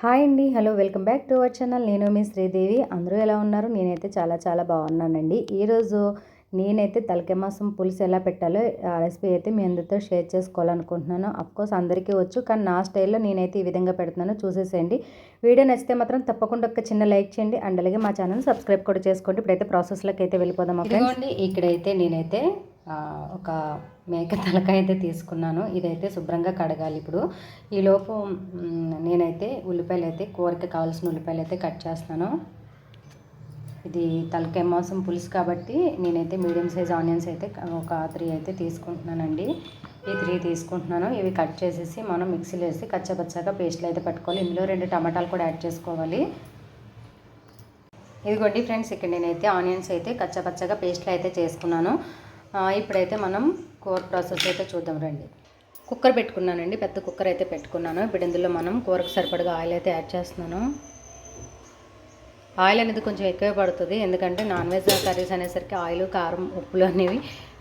Hi అండి. Hello, welcome back to our channel. నేను మీ శ్రీదేవి. అందరూ ఎలా ఉన్నారు? నేనైతే చాలా బాగున్నానండి. ఈరోజు నేనైతే తలకాయ మాంసం పులుసు ఎలా పెట్టాలో ఆ రెసిపీ అయితే మీ అందరితో షేర్ చేసుకోవాలనుకుంటున్నాను. అఫ్కోర్స్ అందరికీ వచ్చు, కానీ నా స్టైల్లో నేనైతే ఈ విధంగా పెడుతున్నాను. చూసేసేయండి. వీడియో నచ్చితే మాత్రం తప్పకుండా ఒక చిన్న లైక్ చేయండి అండ్ అలాగే మా ఛానల్ సబ్స్క్రైబ్ కూడా చేసుకోండి. ఇప్పుడైతే ప్రాసెస్లోకి అయితే వెళ్ళిపోదాం. ఇదిగోండి, ఇక్కడైతే నేనైతే ఒక మేక తలకాయ అయితే తీసుకున్నాను. ఇదైతే శుభ్రంగా కడగాలి. ఇప్పుడు ఈలోపు నేనైతే ఉల్లిపాయలు అయితే కూరకి కావాల్సిన ఉల్లిపాయలు అయితే కట్ చేస్తాను. ఇది తలకాయ మాంసం పులుసు కాబట్టి నేనైతే మీడియం సైజ్ ఆనియన్స్ అయితే ఒక 3 అయితే తీసుకుంటున్నానండి. ఈ 3 తీసుకుంటున్నాను. ఇవి కట్ చేసేసి మనం మిక్సీలో వేసి కచ్చపచ్చగా పేస్ట్లు అయితే పట్టుకోవాలి. ఇందులో 2 టమాటాలు కూడా యాడ్ చేసుకోవాలి. ఇదిగోండి ఫ్రెండ్స్, ఇక్కడ నేనైతే ఆనియన్స్ అయితే కచ్చపచ్చగా పేస్ట్లు అయితే చేసుకున్నాను. ఇప్పుడైతే మనం కూర ప్రాసెస్ అయితే చూద్దాం రండి. కుక్కర్ పెట్టుకున్నానండి, పెద్ద కుక్కర్ అయితే పెట్టుకున్నాను. ఇప్పుడు ఇందులో మనం కూరకు సరిపడగా ఆయిల్ అయితే యాడ్ చేస్తున్నాను. ఆయిల్ అనేది కొంచెం ఎక్కువే పడుతుంది, ఎందుకంటే నాన్ వెజ్ కర్రీస్ అనేసరికి ఆయిల్, కారం, ఉప్పులు అనేవి,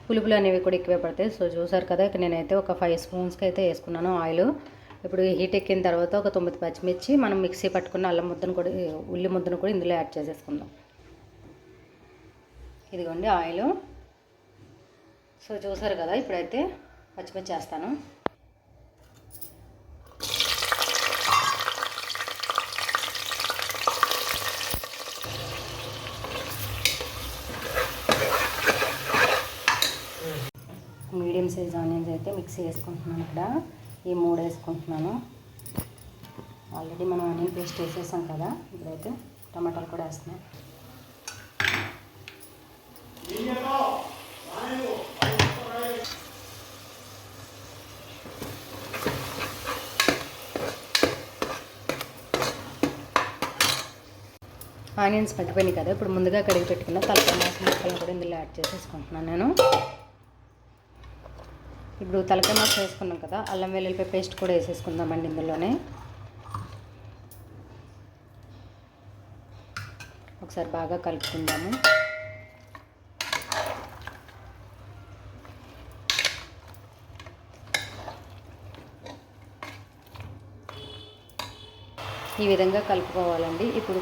పులుపులు అనేవి కూడా ఎక్కువే పడతాయి. సో చూసారు కదా, ఇక్కడ నేనైతే ఒక 5 స్పూన్స్కి అయితే వేసుకున్నాను ఆయిల్. ఇప్పుడు హీట్ ఎక్కిన తర్వాత ఒక 9 పచ్చిమిర్చి, మనం మిక్సీ పట్టుకున్న అల్లం ముద్దను కూడా, ఉల్లి ముద్దను కూడా ఇందులో యాడ్ చేసేసుకుందాం. ఇదిగోండి ఆయిల్. సో చూసారు కదా, ఇప్పుడైతే పచ్చిమిర్చి వేస్తాను. మీడియం సైజ్ ఆనియన్స్ అయితే మిక్సీ వేసుకుంటున్నాను. ఇక్కడ ఈ 3 వేసుకుంటున్నాను. ఆల్రెడీ మనం ఆనియన్ పేస్ట్ వేసేసాం కదా. ఇప్పుడైతే టమాటాలు కూడా వేస్తున్నాం. ఆనియన్స్ పట్టిపోయినాయి కదా. ఇప్పుడు ముందుగా కడిగి పెట్టుకున్న తలకాయ మాంసం ముక్కలను కూడా ఇందులో యాడ్ చేసేసుకుంటున్నాను నేను. ఇప్పుడు తలకాయ మాంసం వేసుకున్నాం కదా, అల్లం వెల్లుల్లిపాయ పేస్ట్ కూడా వేసేసుకుందామండి ఇందులోనే. ఒకసారి బాగా కలుపుకుందాము. ఈ విధంగా కలుపుకోవాలండి. ఇప్పుడు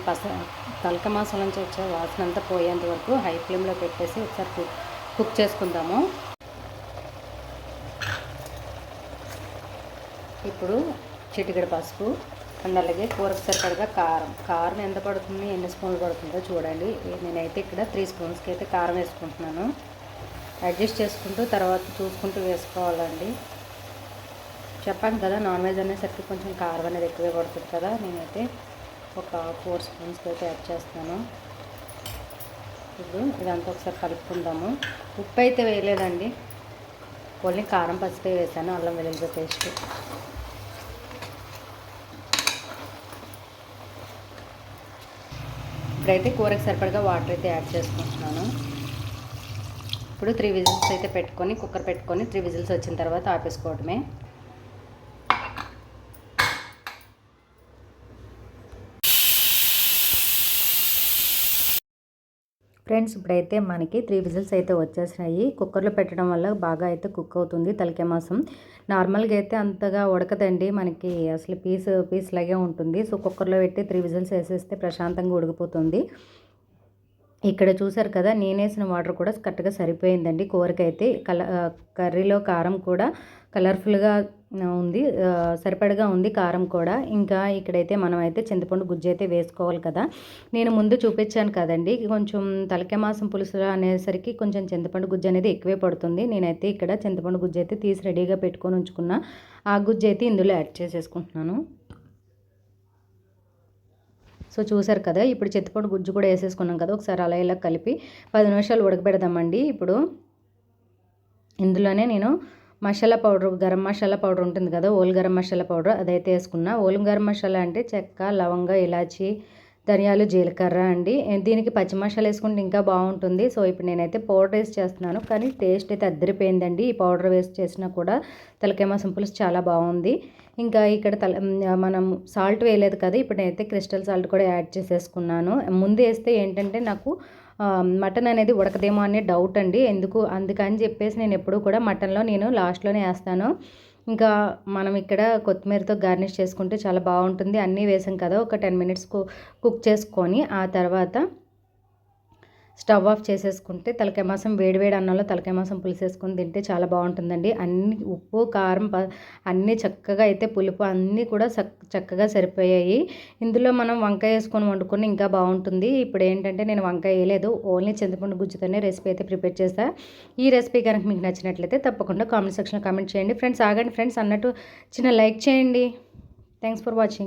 తలకాయ మాంసం నుంచి వచ్చే వాసన అంతా పోయేంత వరకు హై ఫ్లేమ్లో పెట్టేసి ఒకసారి కుక్ చేసుకుందాము. ఇప్పుడు చిటికెడు పసుపు అండ్ అలాగే కూరకు సరిపడగా కారం ఎంత పడుతుంది, ఎన్ని స్పూన్లు పడుతుందో చూడండి. నేనైతే ఇక్కడ 3 స్పూన్స్కి అయితే కారం వేసుకుంటున్నాను. అడ్జస్ట్ చేసుకుంటూ తర్వాత చూసుకుంటూ వేసుకోవాలండి. చెప్పాను కదా, నాన్ వెజ్ అనేసరికి కొంచెం కారం అనేది ఎక్కువే పడుతుంది కదా. నేనైతే ఒక 4 స్పూన్స్కి అయితే యాడ్ చేస్తాను. ఇప్పుడు ఇదంతా ఒకసారి కలుపుకుందాము. ఉప్పు అయితే వేయలేదండి, ఓన్లీ కారం, పసుపు వేసాను, అల్లం వెల్లుల్లి పేస్ట్. ఇప్పుడైతే కూరకు సరిపడగా వాటర్ అయితే యాడ్ చేసుకుంటున్నాను. ఇప్పుడు 3 విజిల్స్ అయితే పెట్టుకొని, కుక్కర్ పెట్టుకొని 3 విజిల్స్ వచ్చిన తర్వాత ఆపేసుకోవడమే. ఫ్రెండ్స్, ఇప్పుడైతే మనకి 3 విజిల్స్ అయితే వచ్చేసినాయి. కుక్కర్లో పెట్టడం వల్ల బాగా అయితే కుక్ అవుతుంది తలకాయ మాంసం. నార్మల్గా అయితే అంతగా ఉడకదండి, మనకి అసలు పీస్ లాగే ఉంటుంది. సో కుక్కర్లో పెట్టి 3 విజిల్స్ వేసేస్తే ప్రశాంతంగా ఉడికిపోతుంది. ఇక్కడ చూసారు కదా, నేనేసిన వాటర్ కూడా కరెక్ట్గా సరిపోయిందండి. కూరకైతే కర్రీలో కారం కూడా కలర్ఫుల్గా ఉంది, సరిపడగా ఉంది కారం కూడా. ఇంకా ఇక్కడైతే మనం అయితే చింతపండు గుజ్జు అయితే వేసుకోవాలి కదా. నేను ముందు చూపించాను కదండి, కొంచెం తలకాయ మాంసం పులుసు అనేసరికి కొంచెం చింతపండు గుజ్జు అనేది ఎక్కువే పడుతుంది. నేనైతే ఇక్కడ చింతపండు గుజ్జు అయితే తీసి రెడీగా పెట్టుకొని ఉంచుకున్న ఆ గుజ్జు అయితే ఇందులో యాడ్ చేసేసుకుంటున్నాను. సో చూసారు కదా, ఇప్పుడు చింతపండు గుజ్జు కూడా వేసేసుకున్నాం కదా. ఒకసారి అలా ఇలా కలిపి 10 నిమిషాలు ఉడకబెడదామండి. ఇప్పుడు ఇందులోనే నేను మసాలా పౌడర్, గరం మసాలా పౌడర్ ఉంటుంది కదా, ఓల్ గరం మసాలా పౌడర్, అదైతే వేసుకున్నా. ఓల్ గరం మసాలా అంటే చెక్క, లవంగ, ఇలాచి, ధనియాలు, జీలకర్ర అండి. దీనికి పచ్చి మసాలా వేసుకుంటే ఇంకా బాగుంటుంది. సో ఇప్పుడు నేనైతే పౌడర్ వేసి చేస్తున్నాను, కానీ టేస్ట్ అయితే అద్దరిపోయిందండి. ఈ పౌడర్ వేసి చేసినా కూడా తలకాయ మాంసం పులుసు చాలా బాగుంది. ఇంకా ఇక్కడ మనం సాల్ట్ వేయలేదు కదా, ఇప్పుడు నేనైతే క్రిస్టల్ సాల్ట్ కూడా యాడ్ చేసేసుకున్నాను. ముందు వేస్తే ఏంటంటే నాకు మటన్ అనేది ఉడకదేమో అనే డౌట్ అండి. అందుకని చెప్పేసి నేను ఎప్పుడూ కూడా మటన్లో లాస్ట్లోనే వేస్తాను. ఇంకా మనం ఇక్కడ కొత్తిమీరతో గార్నిష్ చేసుకుంటే చాలా బాగుంటుంది. అన్నీ వేసాం కదా, ఒక 10 మినిట్స్ కుక్ చేసుకొని ఆ తర్వాత స్టవ్ ఆఫ్ చేసేసుకుంటే తలకాయ మాసం వేడివేడి అన్నంలో తలకాయ మాసం పులుసు వేసుకొని తింటే చాలా బాగుంటుందండి. అన్ని ఉప్పు కారం అన్నీ చక్కగా అయితే పులుపు అన్నీ కూడా చక్కగా సరిపోయాయి. ఇందులో మనం వంకాయ వేసుకొని వండుకొని ఇంకా బాగుంటుంది. ఇప్పుడు ఏంటంటే నేను వంకాయ వేయలేదు, ఓన్లీ చింతపండు గుజ్జుతోనే రెసిపీ అయితే ప్రిపేర్ చేస్తాను. ఈ రెసిపీ కనుక మీకు నచ్చినట్లయితే తప్పకుండా కామెంట్ సెక్షన్లో కామెంట్ చేయండి. ఫ్రెండ్స్ ఆగండి ఫ్రెండ్స్, అన్నట్టు చిన్న లైక్ చేయండి. Thanks for watching.